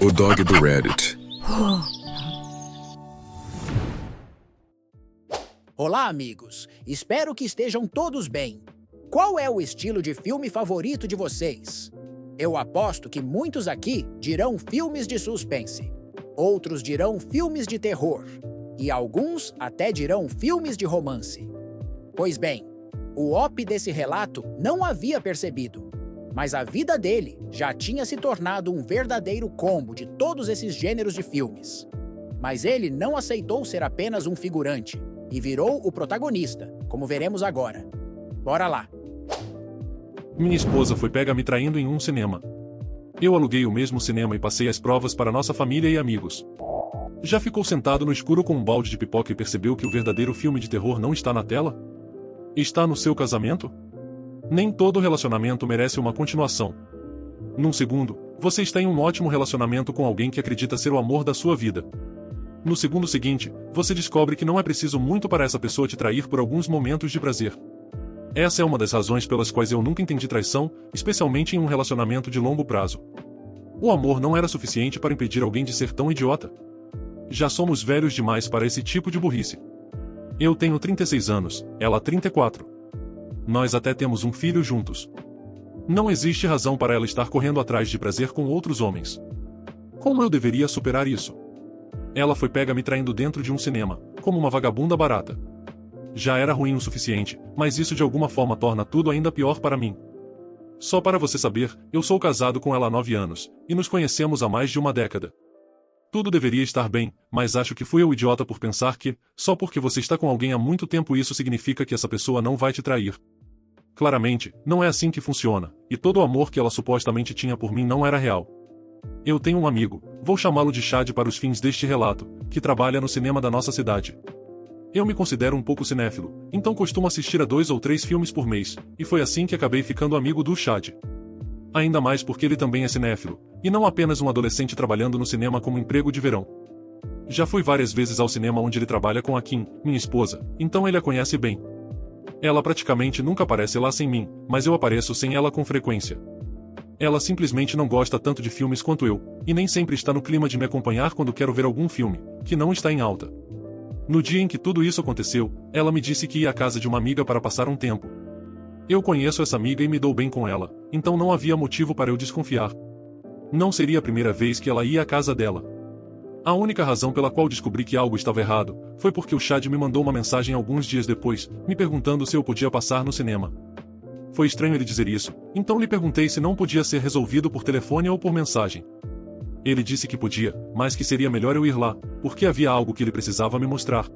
O dog do Reddit. Olá, amigos. Espero que estejam todos bem. Qual é o estilo de filme favorito de vocês? Eu aposto que muitos aqui dirão filmes de suspense. Outros dirão filmes de terror. E alguns até dirão filmes de romance. Pois bem, o OP desse relato não havia percebido, mas a vida dele já tinha se tornado um verdadeiro combo de todos esses gêneros de filmes. Mas ele não aceitou ser apenas um figurante e virou o protagonista, como veremos agora. Bora lá! Minha esposa foi pega me traindo em um cinema. Eu aluguei o mesmo cinema e passei as provas para nossa família e amigos. Já ficou sentado no escuro com um balde de pipoca e percebeu que o verdadeiro filme de terror não está na tela? Está no seu casamento? Nem todo relacionamento merece uma continuação. Num segundo, você está em um ótimo relacionamento com alguém que acredita ser o amor da sua vida. No segundo seguinte, você descobre que não é preciso muito para essa pessoa te trair por alguns momentos de prazer. Essa é uma das razões pelas quais eu nunca entendi traição, especialmente em um relacionamento de longo prazo. O amor não era suficiente para impedir alguém de ser tão idiota. Já somos velhos demais para esse tipo de burrice. Eu tenho 36 anos, ela 34. Nós até temos um filho juntos. Não existe razão para ela estar correndo atrás de prazer com outros homens. Como eu deveria superar isso? Ela foi pega me traindo dentro de um cinema, como uma vagabunda barata. Já era ruim o suficiente, mas isso de alguma forma torna tudo ainda pior para mim. Só para você saber, eu sou casado com ela há 9 anos, e nos conhecemos há mais de uma década. Tudo deveria estar bem, mas acho que fui eu idiota por pensar que, só porque você está com alguém há muito tempo isso significa que essa pessoa não vai te trair. Claramente, não é assim que funciona, e todo o amor que ela supostamente tinha por mim não era real. Eu tenho um amigo, vou chamá-lo de Chad para os fins deste relato, que trabalha no cinema da nossa cidade. Eu me considero um pouco cinéfilo, então costumo assistir a 2 ou 3 filmes por mês, e foi assim que acabei ficando amigo do Chad. Ainda mais porque ele também é cinéfilo, e não apenas um adolescente trabalhando no cinema como emprego de verão. Já fui várias vezes ao cinema onde ele trabalha com a Kim, minha esposa, então ele a conhece bem. Ela praticamente nunca aparece lá sem mim, mas eu apareço sem ela com frequência. Ela simplesmente não gosta tanto de filmes quanto eu, e nem sempre está no clima de me acompanhar quando quero ver algum filme, que não está em alta. No dia em que tudo isso aconteceu, ela me disse que ia à casa de uma amiga para passar um tempo. Eu conheço essa amiga e me dou bem com ela, então não havia motivo para eu desconfiar. Não seria a primeira vez que ela ia à casa dela. A única razão pela qual descobri que algo estava errado, foi porque o Chad me mandou uma mensagem alguns dias depois, me perguntando se eu podia passar no cinema. Foi estranho ele dizer isso, então lhe perguntei se não podia ser resolvido por telefone ou por mensagem. Ele disse que podia, mas que seria melhor eu ir lá, porque havia algo que ele precisava me mostrar.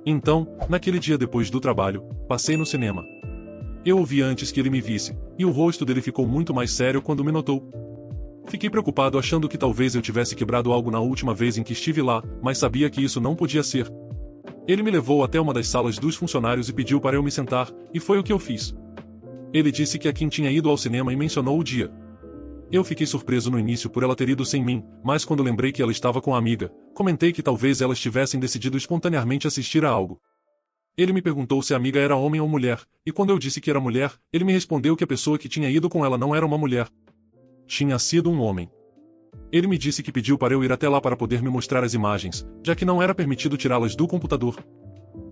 Então, naquele dia depois do trabalho, passei no cinema. Eu o vi antes que ele me visse, e o rosto dele ficou muito mais sério quando me notou. Fiquei preocupado achando que talvez eu tivesse quebrado algo na última vez em que estive lá, mas sabia que isso não podia ser. Ele me levou até uma das salas dos funcionários e pediu para eu me sentar, e foi o que eu fiz. Ele disse que a Kim tinha ido ao cinema e mencionou o dia. Eu fiquei surpreso no início por ela ter ido sem mim, mas quando lembrei que ela estava com a amiga, comentei que talvez elas tivessem decidido espontaneamente assistir a algo. Ele me perguntou se a amiga era homem ou mulher, e quando eu disse que era mulher, ele me respondeu que a pessoa que tinha ido com ela não era uma mulher. Tinha sido um homem. Ele me disse que pediu para eu ir até lá para poder me mostrar as imagens, já que não era permitido tirá-las do computador.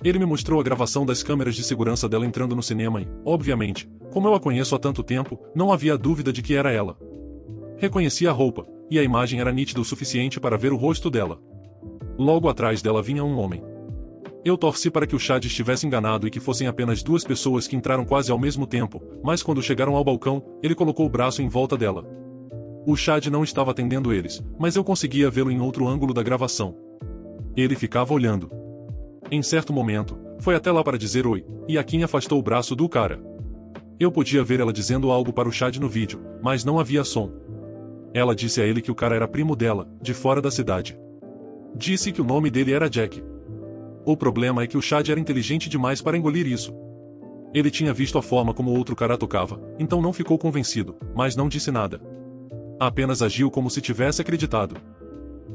Ele me mostrou a gravação das câmeras de segurança dela entrando no cinema e, obviamente, como eu a conheço há tanto tempo, não havia dúvida de que era ela. Reconheci a roupa, e a imagem era nítida o suficiente para ver o rosto dela. Logo atrás dela vinha um homem. Eu torci para que o Chad estivesse enganado e que fossem apenas 2 pessoas que entraram quase ao mesmo tempo, mas quando chegaram ao balcão, ele colocou o braço em volta dela. O Chad não estava atendendo eles, mas eu conseguia vê-lo em outro ângulo da gravação. Ele ficava olhando. Em certo momento, foi até lá para dizer oi, e a Kim afastou o braço do cara. Eu podia ver ela dizendo algo para o Chad no vídeo, mas não havia som. Ela disse a ele que o cara era primo dela, de fora da cidade. Disse que o nome dele era Jack. O problema é que o Chad era inteligente demais para engolir isso. Ele tinha visto a forma como o outro cara tocava, então não ficou convencido, mas não disse nada. Apenas agiu como se tivesse acreditado.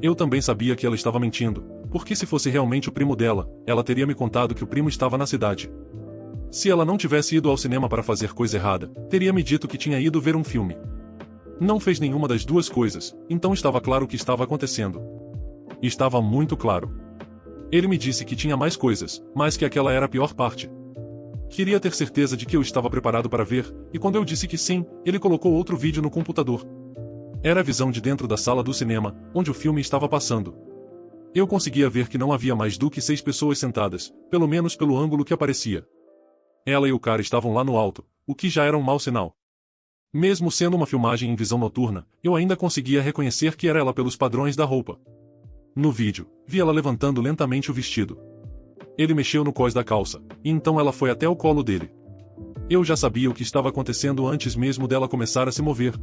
Eu também sabia que ela estava mentindo, porque se fosse realmente o primo dela, ela teria me contado que o primo estava na cidade. Se ela não tivesse ido ao cinema para fazer coisa errada, teria me dito que tinha ido ver um filme. Não fez nenhuma das duas coisas, então estava claro o que estava acontecendo. Estava muito claro. Ele me disse que tinha mais coisas, mas que aquela era a pior parte. Queria ter certeza de que eu estava preparado para ver, e quando eu disse que sim, ele colocou outro vídeo no computador. Era a visão de dentro da sala do cinema, onde o filme estava passando. Eu conseguia ver que não havia mais do que 6 pessoas sentadas, pelo menos pelo ângulo que aparecia. Ela e o cara estavam lá no alto, o que já era um mau sinal. Mesmo sendo uma filmagem em visão noturna, eu ainda conseguia reconhecer que era ela pelos padrões da roupa. No vídeo, vi ela levantando lentamente o vestido. Ele mexeu no cós da calça, e então ela foi até o colo dele. Eu já sabia o que estava acontecendo antes mesmo dela começar a se mover.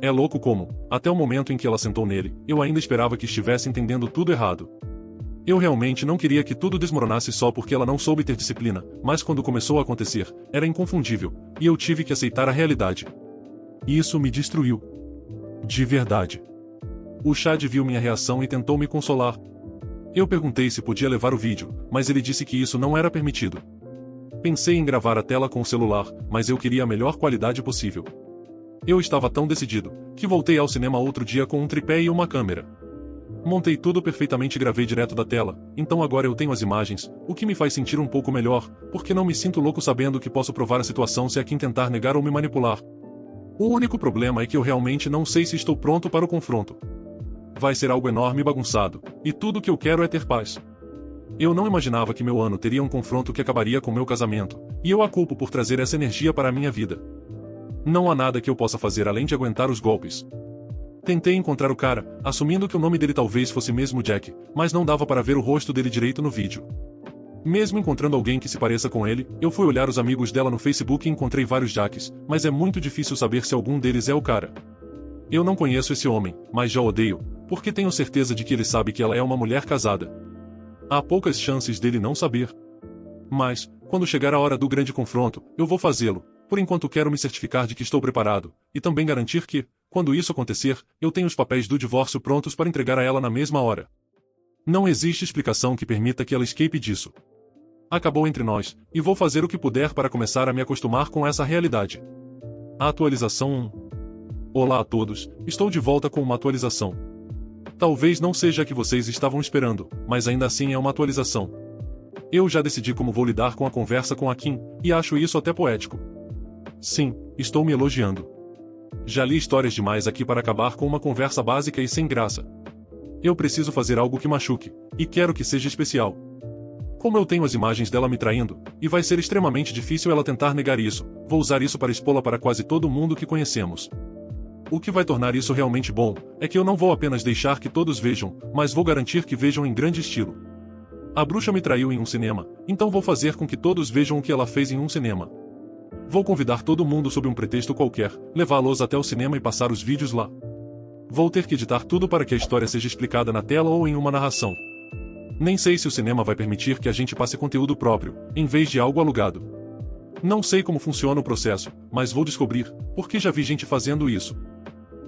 É louco como, até o momento em que ela sentou nele, eu ainda esperava que estivesse entendendo tudo errado. Eu realmente não queria que tudo desmoronasse só porque ela não soube ter disciplina, mas quando começou a acontecer, era inconfundível, e eu tive que aceitar a realidade. Isso me destruiu. De verdade. O Chad viu minha reação e tentou me consolar. Eu perguntei se podia levar o vídeo, mas ele disse que isso não era permitido. Pensei em gravar a tela com o celular, mas eu queria a melhor qualidade possível. Eu estava tão decidido, que voltei ao cinema outro dia com um tripé e uma câmera. Montei tudo perfeitamente e gravei direto da tela, então agora eu tenho as imagens, o que me faz sentir um pouco melhor, porque não me sinto louco sabendo que posso provar a situação se a quem tentar negar ou me manipular. O único problema é que eu realmente não sei se estou pronto para o confronto. Vai ser algo enorme e bagunçado, e tudo que eu quero é ter paz. Eu não imaginava que meu ano teria um confronto que acabaria com meu casamento, e eu a culpo por trazer essa energia para a minha vida. Não há nada que eu possa fazer além de aguentar os golpes. Tentei encontrar o cara, assumindo que o nome dele talvez fosse mesmo Jack, mas não dava para ver o rosto dele direito no vídeo. Mesmo encontrando alguém que se pareça com ele, eu fui olhar os amigos dela no Facebook e encontrei vários Jacks, mas é muito difícil saber se algum deles é o cara. Eu não conheço esse homem, mas já odeio, porque tenho certeza de que ele sabe que ela é uma mulher casada. Há poucas chances dele não saber. Mas, quando chegar a hora do grande confronto, eu vou fazê-lo. Por enquanto quero me certificar de que estou preparado, e também garantir que, quando isso acontecer, eu tenho os papéis do divórcio prontos para entregar a ela na mesma hora. Não existe explicação que permita que ela escape disso. Acabou entre nós, e vou fazer o que puder para começar a me acostumar com essa realidade. A atualização 1. Olá a todos, estou de volta com uma atualização. Talvez não seja a que vocês estavam esperando, mas ainda assim é uma atualização. Eu já decidi como vou lidar com a conversa com a Kim, e acho isso até poético. Sim, estou me elogiando. Já li histórias demais aqui para acabar com uma conversa básica e sem graça. Eu preciso fazer algo que machuque, e quero que seja especial. Como eu tenho as imagens dela me traindo, e vai ser extremamente difícil ela tentar negar isso, vou usar isso para expô-la para quase todo mundo que conhecemos. O que vai tornar isso realmente bom, é que eu não vou apenas deixar que todos vejam, mas vou garantir que vejam em grande estilo. A bruxa me traiu em um cinema, então vou fazer com que todos vejam o que ela fez em um cinema. Vou convidar todo mundo sob um pretexto qualquer, levá-los até o cinema e passar os vídeos lá. Vou ter que editar tudo para que a história seja explicada na tela ou em uma narração. Nem sei se o cinema vai permitir que a gente passe conteúdo próprio, em vez de algo alugado. Não sei como funciona o processo, mas vou descobrir, porque já vi gente fazendo isso.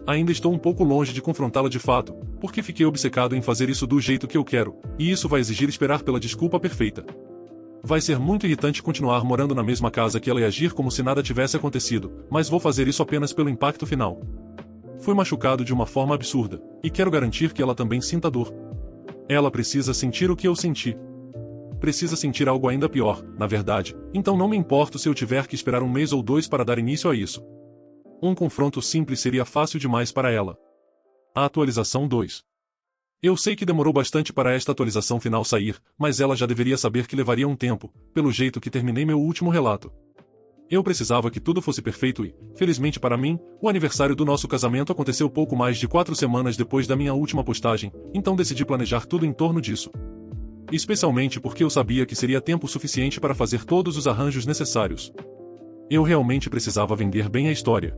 Ainda estou um pouco longe de confrontá-la de fato, porque fiquei obcecado em fazer isso do jeito que eu quero, e isso vai exigir esperar pela desculpa perfeita. Vai ser muito irritante continuar morando na mesma casa que ela e agir como se nada tivesse acontecido, mas vou fazer isso apenas pelo impacto final. Fui machucado de uma forma absurda, e quero garantir que ela também sinta dor. Ela precisa sentir o que eu senti. Precisa sentir algo ainda pior, na verdade, então não me importo se eu tiver que esperar 1 mês ou 2 para dar início a isso. Um confronto simples seria fácil demais para ela. A atualização 2. Eu sei que demorou bastante para esta atualização final sair, mas ela já deveria saber que levaria um tempo, pelo jeito que terminei meu último relato. Eu precisava que tudo fosse perfeito e, felizmente para mim, o aniversário do nosso casamento aconteceu pouco mais de 4 semanas depois da minha última postagem, então decidi planejar tudo em torno disso. Especialmente porque eu sabia que seria tempo suficiente para fazer todos os arranjos necessários. Eu realmente precisava vender bem a história.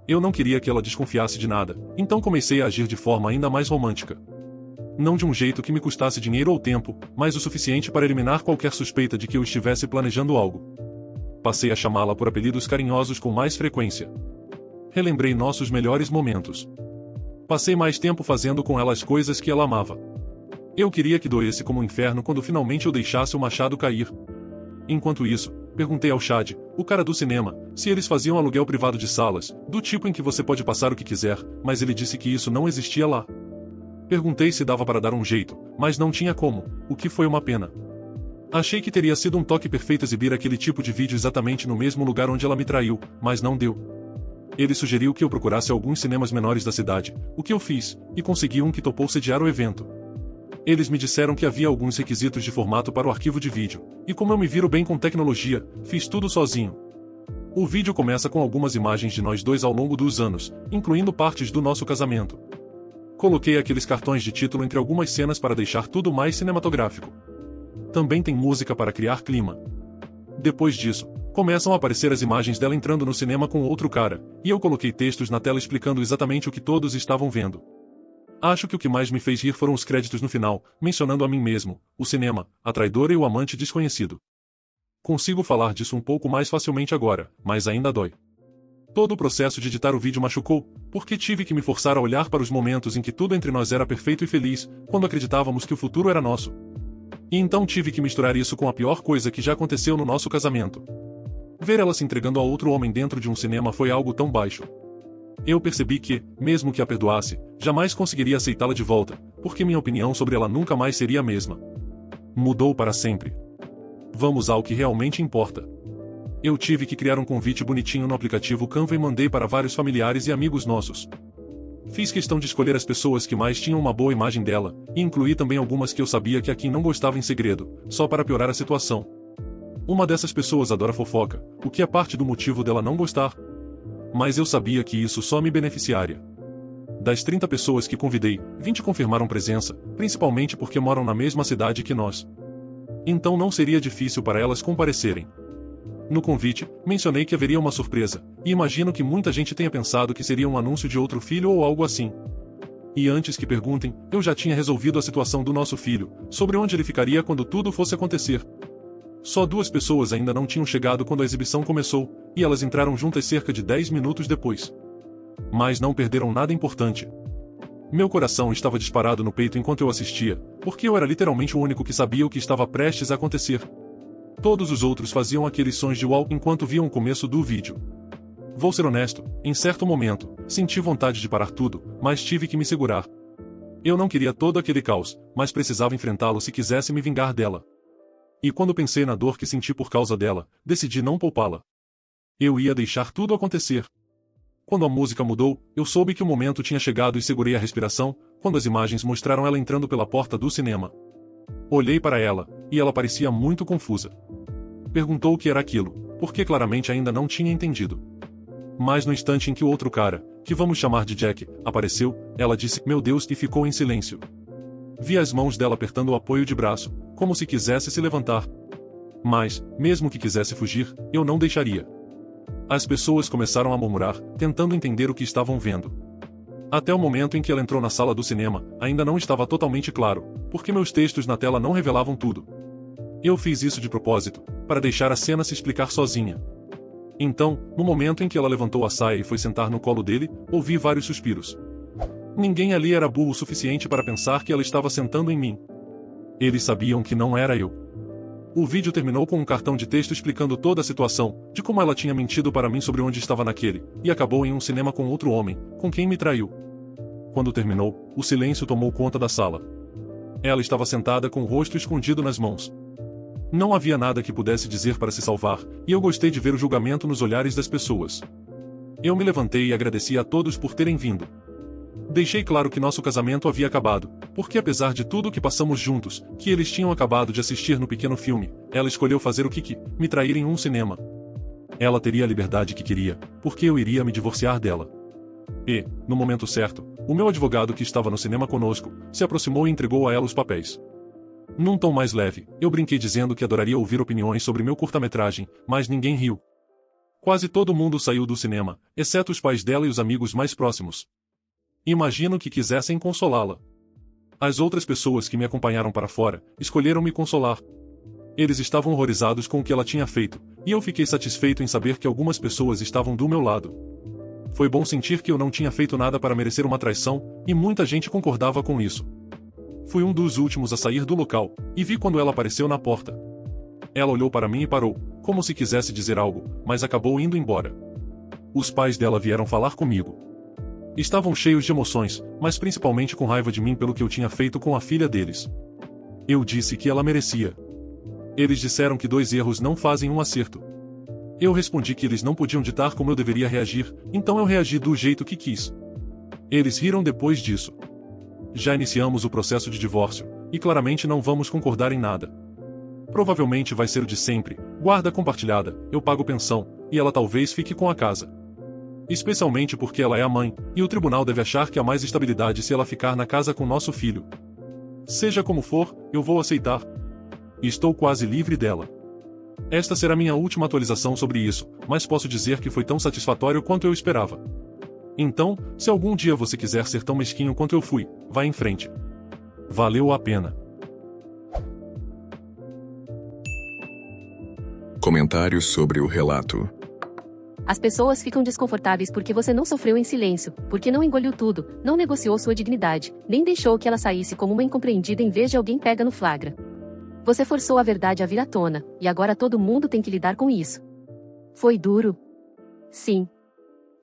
Eu não queria que ela desconfiasse de nada, então comecei a agir de forma ainda mais romântica. Não de um jeito que me custasse dinheiro ou tempo, mas o suficiente para eliminar qualquer suspeita de que eu estivesse planejando algo. Passei a chamá-la por apelidos carinhosos com mais frequência. Relembrei nossos melhores momentos. Passei mais tempo fazendo com ela as coisas que ela amava. Eu queria que doesse como um inferno quando finalmente eu deixasse o machado cair. Enquanto isso, Perguntei ao Chad, o cara do cinema, se eles faziam aluguel privado de salas, do tipo em que você pode passar o que quiser, mas ele disse que isso não existia lá. Perguntei se dava para dar um jeito, mas não tinha como, o que foi uma pena. Achei que teria sido um toque perfeito exibir aquele tipo de vídeo exatamente no mesmo lugar onde ela me traiu, mas não deu. Ele sugeriu que eu procurasse alguns cinemas menores da cidade, o que eu fiz, e consegui um que topou sediar o evento. Eles me disseram que havia alguns requisitos de formato para o arquivo de vídeo, e como eu me viro bem com tecnologia, fiz tudo sozinho. O vídeo começa com algumas imagens de nós dois ao longo dos anos, incluindo partes do nosso casamento. Coloquei aqueles cartões de título entre algumas cenas para deixar tudo mais cinematográfico. Também tem música para criar clima. Depois disso, começam a aparecer as imagens dela entrando no cinema com outro cara, e eu coloquei textos na tela explicando exatamente o que todos estavam vendo. Acho que o que mais me fez rir foram os créditos no final, mencionando a mim mesmo, o cinema, a traidora e o amante desconhecido. Consigo falar disso um pouco mais facilmente agora, mas ainda dói. Todo o processo de editar o vídeo machucou, porque tive que me forçar a olhar para os momentos em que tudo entre nós era perfeito e feliz, quando acreditávamos que o futuro era nosso. E então tive que misturar isso com a pior coisa que já aconteceu no nosso casamento. Ver ela se entregando a outro homem dentro de um cinema foi algo tão baixo. Eu percebi que, mesmo que a perdoasse, jamais conseguiria aceitá-la de volta, porque minha opinião sobre ela nunca mais seria a mesma. Mudou para sempre. Vamos ao que realmente importa. Eu tive que criar um convite bonitinho no aplicativo Canva e mandei para vários familiares e amigos nossos. Fiz questão de escolher as pessoas que mais tinham uma boa imagem dela, e incluí também algumas que eu sabia que aqui não gostava em segredo, só para piorar a situação. Uma dessas pessoas adora fofoca, o que é parte do motivo dela não gostar. Mas eu sabia que isso só me beneficiaria. Das 30 pessoas que convidei, 20 confirmaram presença, principalmente porque moram na mesma cidade que nós. Então não seria difícil para elas comparecerem. No convite, mencionei que haveria uma surpresa, e imagino que muita gente tenha pensado que seria um anúncio de outro filho ou algo assim. E antes que perguntem, eu já tinha resolvido a situação do nosso filho, sobre onde ele ficaria quando tudo fosse acontecer. Só 2 pessoas ainda não tinham chegado quando a exibição começou, e elas entraram juntas cerca de 10 minutos depois. Mas não perderam nada importante. Meu coração estava disparado no peito enquanto eu assistia, porque eu era literalmente o único que sabia o que estava prestes a acontecer. Todos os outros faziam aqueles sons de uau enquanto viam o começo do vídeo. Vou ser honesto, em certo momento, senti vontade de parar tudo, mas tive que me segurar. Eu não queria todo aquele caos, mas precisava enfrentá-lo se quisesse me vingar dela. E quando pensei na dor que senti por causa dela, decidi não poupá-la. Eu ia deixar tudo acontecer. Quando a música mudou, eu soube que o momento tinha chegado e segurei a respiração, quando as imagens mostraram ela entrando pela porta do cinema. Olhei para ela, e ela parecia muito confusa. Perguntou o que era aquilo, porque claramente ainda não tinha entendido. Mas no instante em que o outro cara, que vamos chamar de Jack, apareceu, ela disse "Meu Deus" e ficou em silêncio. Vi as mãos dela apertando o apoio de braço, como se quisesse se levantar. Mas, mesmo que quisesse fugir, eu não deixaria. As pessoas começaram a murmurar, tentando entender o que estavam vendo. Até o momento em que ela entrou na sala do cinema, ainda não estava totalmente claro, porque meus textos na tela não revelavam tudo. Eu fiz isso de propósito, para deixar a cena se explicar sozinha. Então, no momento em que ela levantou a saia e foi sentar no colo dele, ouvi vários suspiros. Ninguém ali era burro o suficiente para pensar que ela estava sentando em mim. Eles sabiam que não era eu. O vídeo terminou com um cartão de texto explicando toda a situação, de como ela tinha mentido para mim sobre onde estava naquele, e acabou em um cinema com outro homem, com quem me traiu. Quando terminou, o silêncio tomou conta da sala. Ela estava sentada com o rosto escondido nas mãos. Não havia nada que pudesse dizer para se salvar, e eu gostei de ver o julgamento nos olhares das pessoas. Eu me levantei e agradeci a todos por terem vindo. Deixei claro que nosso casamento havia acabado, porque apesar de tudo o que passamos juntos, que eles tinham acabado de assistir no pequeno filme, ela escolheu fazer o que me trair em um cinema. Ela teria a liberdade que queria, porque eu iria me divorciar dela. E, no momento certo, o meu advogado que estava no cinema conosco, se aproximou e entregou a ela os papéis. Num tom mais leve, eu brinquei dizendo que adoraria ouvir opiniões sobre meu curta-metragem, mas ninguém riu. Quase todo mundo saiu do cinema, exceto os pais dela e os amigos mais próximos. Imagino que quisessem consolá-la. As outras pessoas que me acompanharam para fora, escolheram me consolar. Eles estavam horrorizados com o que ela tinha feito, e eu fiquei satisfeito em saber que algumas pessoas estavam do meu lado. Foi bom sentir que eu não tinha feito nada para merecer uma traição, e muita gente concordava com isso. Fui um dos últimos a sair do local, e vi quando ela apareceu na porta. Ela olhou para mim e parou, como se quisesse dizer algo, mas acabou indo embora. Os pais dela vieram falar comigo. Estavam cheios de emoções, mas principalmente com raiva de mim pelo que eu tinha feito com a filha deles. Eu disse que ela merecia. Eles disseram que 2 erros não fazem um acerto. Eu respondi que eles não podiam ditar como eu deveria reagir, então eu reagi do jeito que quis. Eles riram depois disso. Já iniciamos o processo de divórcio, e claramente não vamos concordar em nada. Provavelmente vai ser o de sempre, guarda compartilhada, eu pago pensão, e ela talvez fique com a casa. Especialmente porque ela é a mãe, e o tribunal deve achar que há mais estabilidade se ela ficar na casa com nosso filho. Seja como for, eu vou aceitar. Estou quase livre dela. Esta será minha última atualização sobre isso, mas posso dizer que foi tão satisfatório quanto eu esperava. Então, se algum dia você quiser ser tão mesquinho quanto eu fui, vá em frente. Valeu a pena. Comentários sobre o relato. As pessoas ficam desconfortáveis porque você não sofreu em silêncio, porque não engoliu tudo, não negociou sua dignidade, nem deixou que ela saísse como uma incompreendida em vez de alguém pega no flagra. Você forçou a verdade a vir à tona, e agora todo mundo tem que lidar com isso. Foi duro? Sim.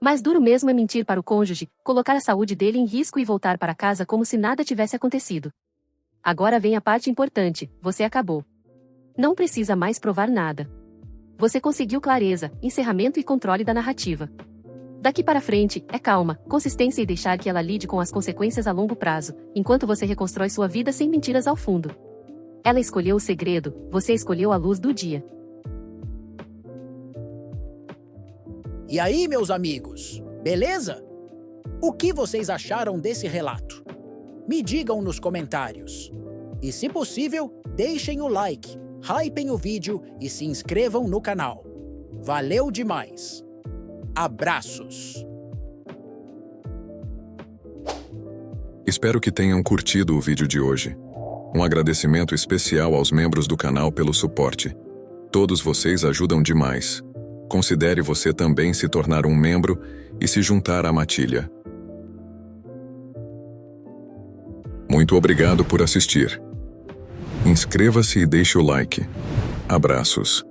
Mas duro mesmo é mentir para o cônjuge, colocar a saúde dele em risco e voltar para casa como se nada tivesse acontecido. Agora vem a parte importante, você acabou. Não precisa mais provar nada. Você conseguiu clareza, encerramento e controle da narrativa. Daqui para frente, é calma, consistência e deixar que ela lide com as consequências a longo prazo, enquanto você reconstrói sua vida sem mentiras ao fundo. Ela escolheu o segredo, você escolheu a luz do dia. E aí, meus amigos, beleza? O que vocês acharam desse relato? Me digam nos comentários. E se possível, deixem o like, hypem o vídeo e se inscrevam no canal. Valeu demais! Abraços! Espero que tenham curtido o vídeo de hoje. Um agradecimento especial aos membros do canal pelo suporte. Todos vocês ajudam demais. Considere você também se tornar um membro e se juntar à matilha. Muito obrigado por assistir. Inscreva-se e deixe o like. Abraços.